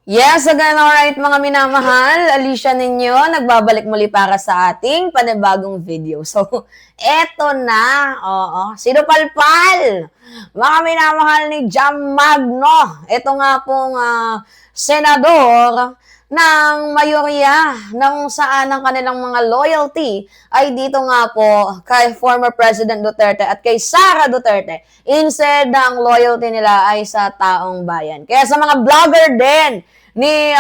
Yes, again, alright mga minamahal, Alicia ninyo, nagbabalik muli para sa ating panibagong video. So, eto na, sino palpal? Mga minamahal ni Jam Magno, eto nga pong senador ng mayorya ng saan ang kanilang mga loyalty ay dito nga po kay former President Duterte at kay Sara Duterte. Instead, ang loyalty nila ay sa taong bayan. Kaya sa mga vlogger din, ni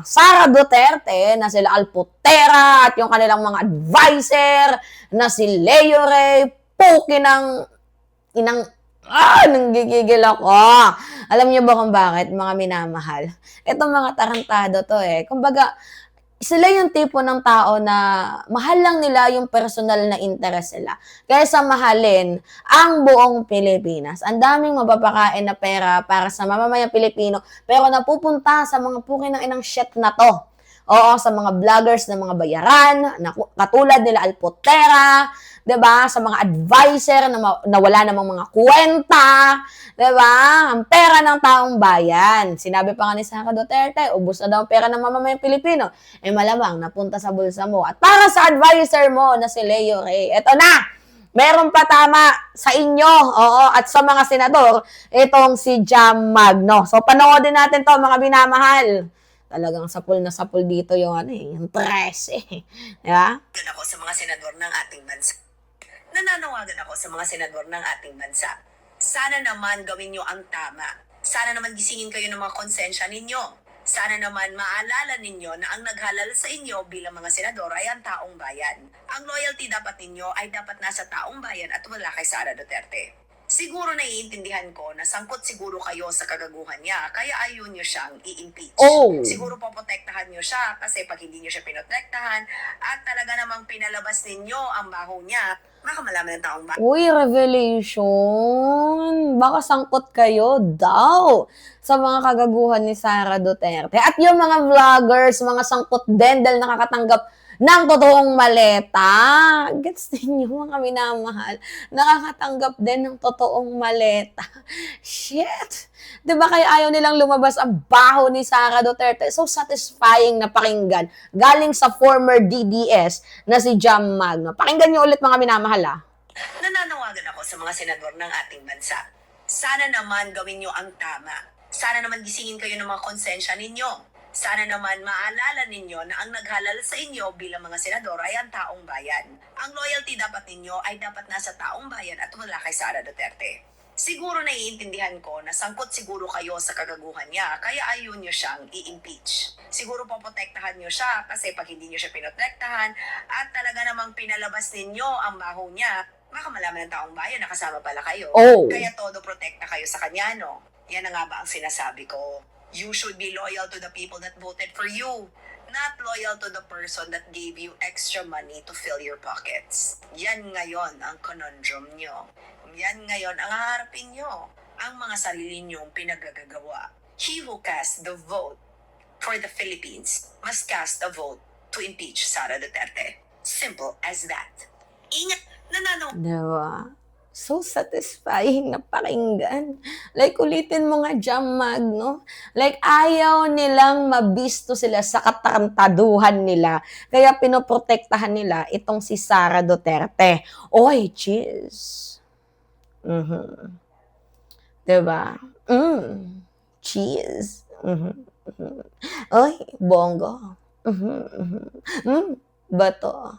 Sara Duterte na sila Alputera at yung kanilang mga advisor na si Leo Ray, puki ng inang nanggigigil ako. Alam niyo ba kung bakit, mga minamahal? Itong mga tarantado to Kumbaga, sila yung tipo ng tao na mahal lang nila yung personal na interest nila. Kaysa mahalin ang buong Pilipinas. Ang daming mapapakain na pera para sa mamamayang Pilipino, pero napupunta sa mga pukin ng inang shit na to. Oo, sa mga vloggers na mga bayaran, na katulad nila Alpotera, 'di ba? Sa mga advisor na wala namang mga kwenta, 'di ba? Ang pera ng taong bayan. Sinabi pa nga ni Sara Duterte, ubos na daw ang pera ng mamamayang Pilipino. Malamang napunta sa bulsa mo. At para sa advisor mo na si Leo Ray, eto na. Meron pa tama sa inyo, at sa mga senador, itong si Jam Magno. So, panoodin natin to mga binamahal. Talagang sapul na sapul dito yung yung press Diba? Ako sa mga senador ng ating bansa. Nananawagan ako sa mga senador ng ating bansa. Sana naman gawin nyo ang tama. Sana naman gisingin kayo ng mga konsensya ninyo. Sana naman maalala ninyo na ang naghalal sa inyo bilang mga senador ay ang taong bayan. Ang loyalty dapat ninyo ay dapat nasa taong bayan at wala kay Sara Duterte. Siguro naiintindihan ko na sangkot siguro kayo sa kagaguhan niya, kaya ayaw niyo siyang i-impeach. Siguro poprotektahan niyo siya kasi pag hindi niyo siya pinotektahan at talaga namang pinalabas ninyo ang baho niya, baka malaman ng taong bayan. Uy, revelation! Baka sangkot kayo daw sa mga kagaguhan ni Sara Duterte. At yung mga vloggers, mga sangkot din dahil nakakatanggap ng totoong maleta. Gets ninyo mga minamahal? Nakakatanggap din ng totoong maleta. Shit! Diba kaya ayaw nilang lumabas ang baho ni Sara Duterte? So satisfying na pakinggan. Galing sa former DDS na si Jam Magno. Pakinggan niyo ulit mga minamahal Nananawagan ako sa mga senador ng ating bansa. Sana naman gawin nyo ang tama. Sana naman gisingin kayo ng mga konsensya ninyo. Sana naman maalala ninyo na ang naghalal sa inyo bilang mga senador ay ang taong bayan. Ang loyalty dapat ninyo ay dapat nasa taong bayan at wala kay Sara Duterte. Siguro naiintindihan ko na sangkot siguro kayo sa kagaguhan niya, kaya ayaw nyo siyang i-impeach. Siguro poprotektahan nyo siya kasi pag hindi nyo siya pinotektahan at talaga namang pinalabas ninyo ang baho niya, baka malaman ng taong bayan na kasama pala kayo. Kaya todo protekta kayo sa kanya, no? Yan na nga ba ang sinasabi ko? You should be loyal to the people that voted for you, not loyal to the person that gave you extra money to fill your pockets. Yan ngayon ang conundrum nyo. Yan ngayon ang haharapin nyo. Ang mga sarili nyong pinagagagawa. He who cast the vote for the Philippines must cast a vote to impeach Sara Duterte. Simple as that. Ingat! Diba? So satisfying na pakinggan. Like, ulitin mo nga, Jam Magno. Like, ayaw nilang mabisto sila sa katarantaduhan nila. Kaya pinoprotektahan nila itong si Sara Duterte. Oy, cheese. Diba? Cheese. Oy, bongo. Bato.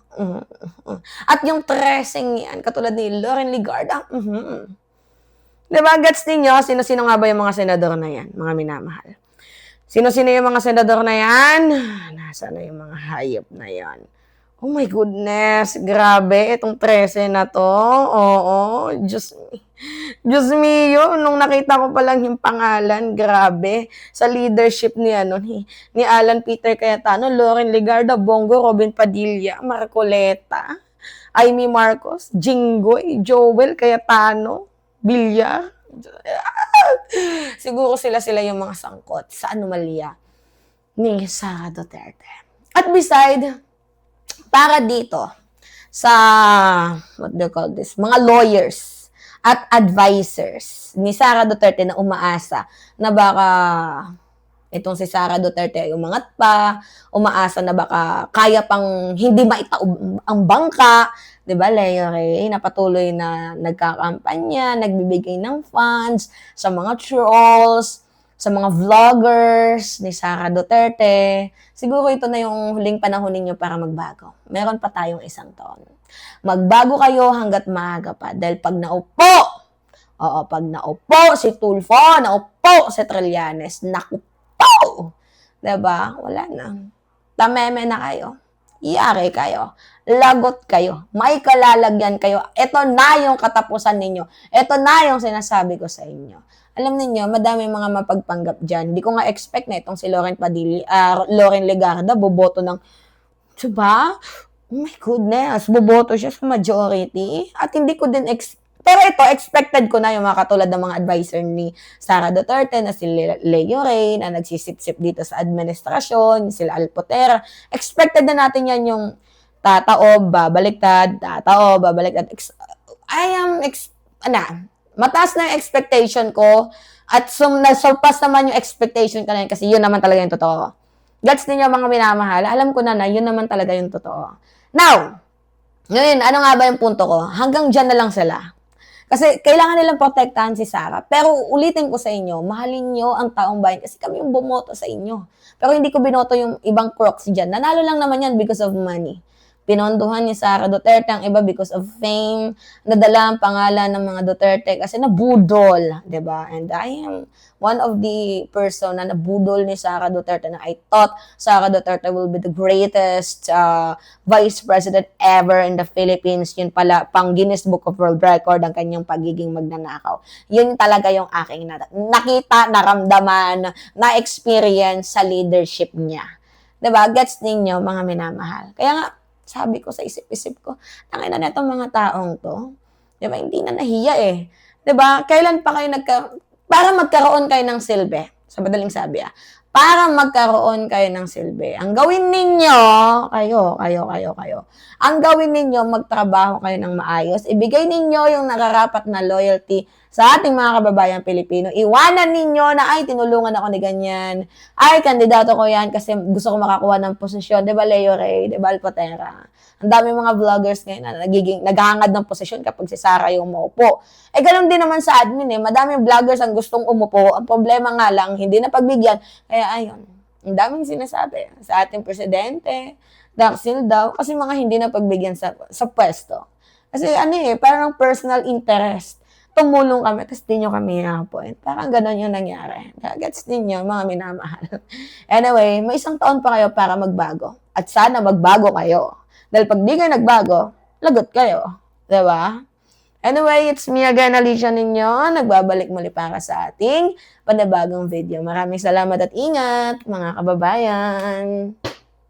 At yung tracing yan, katulad ni Loren Legarda. Diba, gets ninyo? Sino-sino nga ba yung mga senador na yan, mga minamahal? Sino-sino yung mga senador na yan? Nasaan na yung mga hayop na yan? Oh my goodness, grabe, itong 13 na to. Oo, Diyos me yun. Nung nakita ko pa lang yung pangalan, grabe. Sa leadership ni Alan Peter Cayetano, Loren Legarda, Bongo, Robin Padilla, Marcoleta, Amy Marcos, Jinggoy, Joel Cayetano, Villar. Siguro sila yung mga sangkot sa anomalya ni Sara Duterte. At beside, para dito sa, what do you call this, mga lawyers at advisors ni Sara Duterte na umaasa na baka Itong si Sara Duterte ay umangat pa, umaasa na baka kaya pang hindi maitaob ang bangka, 'di ba, Leo Ray, na patuloy na nagkakampanya, nagbibigay ng funds sa mga trolls, sa mga vloggers ni Sara Duterte. Siguro ito na yung huling panahon ninyo para magbago. Meron pa tayong isang taon. Magbago kayo hanggat maaga pa. Dahil pag naupo si Tulfo, naupo si Trillanes, naku po! Diba? Wala na. Tameme na kayo. Iyari kayo. Lagot kayo. May kalalagyan kayo. Ito na yung katapusan ninyo. Ito na yung sinasabi ko sa inyo. Alam niyo, madami mga mapagpanggap dyan. Hindi ko nga expect na itong si Lauren Legarda boboto ng, diba? Oh my goodness, boboto siya sa majority. At hindi ko din pero ito, expected ko na yung mga katulad ng mga advisor ni Sara Duterte na si Leo Ray na nagsisip-sip dito sa administrasyon, sila Alpotera. Expected na natin yan yung tataob, babaliktad. Mataas na yung expectation ko at nasurpass naman yung expectation ko na yun kasi yun naman talaga yung totoo. Gets ninyo mga minamahal, alam ko na yun naman talaga yung totoo. Now, ngayon, ano nga ba yung punto ko? Hanggang dyan na lang sila. Kasi kailangan nilang protektahan si Sara. Pero ulitin ko sa inyo, mahalin nyo ang taong bayan kasi kami yung bumoto sa inyo. Pero hindi ko binoto yung ibang proxy dyan. Nanalo lang naman yan because of money. Pinondohan ni Sara Duterte ang iba because of fame. Nadala ang pangalan ng mga Duterte kasi nabudol, 'di ba? And I am one of the person na nabudol ni Sara Duterte na I thought Sara Duterte will be the greatest vice president ever in the Philippines. Yun pala, pang Guinness Book of World Record ang kanyang pagiging magnanakaw. Yun talaga yung aking nakita, naramdaman, na-experience sa leadership niya. 'Di ba? Gets ninyo, mga minamahal. Kaya nga, sabi ko sa isip-isip ko, tangin na itong mga taong to. Di ba? Hindi na nahiya eh. Di ba? Kailan pa kayo para magkaroon kayo ng silbi. Sa madaling sabi para magkaroon kayo ng silbi. Ang gawin ninyo, kayo. Ang gawin ninyo, magtrabaho kayo ng maayos. Ibigay ninyo yung nararapat na loyalty sa ating mga kababayan Pilipino. Iwanan ninyo na, ay, tinulungan ako ni ganyan. Ay, kandidato ko yan kasi gusto ko makakuha ng posisyon. Di ba, Leo Ray? Di ba, Alpotera? Ang dami mga vloggers ngayon na naghahangad ng posisyon kapag si Sara yung umupo. Eh, ganun din naman sa admin eh. Madaming vloggers ang gustong umupo. Ang problema nga lang, hindi na pagbigyan. Kaya ayun, ang daming sinasabi sa ating presidente, Daksil daw, kasi mga hindi na pagbigyan sa pwesto. Kasi parang personal interest. Tumulong kami, tapos di nyo kami na-appoint. Parang ganun yung nangyari. Gets ninyo, mga minamahal. Anyway, may isang taon pa kayo para magbago. At sana magbago kayo. Dahil pag di kayo nagbago, lagot kayo. Diba? Anyway, it's me again, Alicia ninyo. Nagbabalik muli para sa ating panibagong video. Maraming salamat at ingat, mga kababayan.